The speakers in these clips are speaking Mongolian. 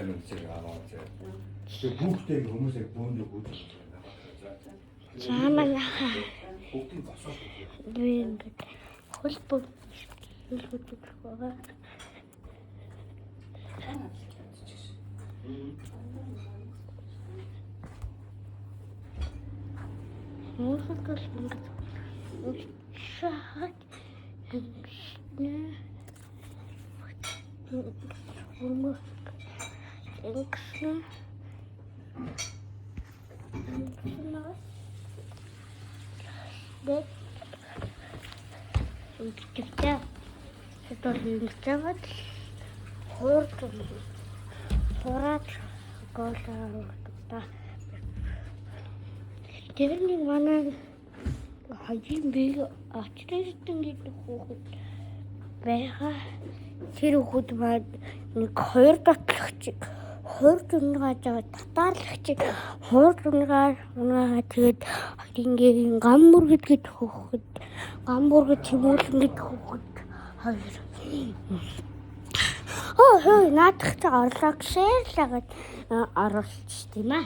байна гэж аваад зэ. Тэгээ хүүхдээ хүмүүсээ бөөндөө гүйж Чамааха. бүгдийг босоод Би ингээд хөлбөг байгаа. Мөрхөд шахаг нэ өмөр эксэн дэт үгтэй хэдэл ингэжээд хуурд хураад голоо тэрний манай хажим бийг ачрээдэн гэдэг хүүхэд байгаа. Тэр хүүхэд маань нэг хоёр батлагчиг хурд унгаад татаарлагчиг хурд унгаад тэгээд ингээ гамбургэд гэдэг хүүхэд гамбургэд чимүүлэн гэдэг хүүхэд хоёр хөөе наадах та орлоо гэшээлагад оруулчих тийм ээ.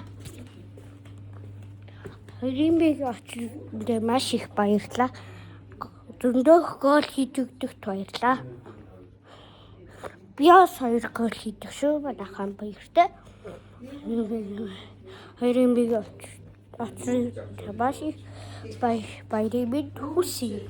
Римбиг очинд маш их баярлаа. Зөндөөх гол хийдэгдэгт баярлаа. Би бас 2 гол хийдэг шүү. Манайхан баяртай. Римбиг очинд маш их баярыг хүсье.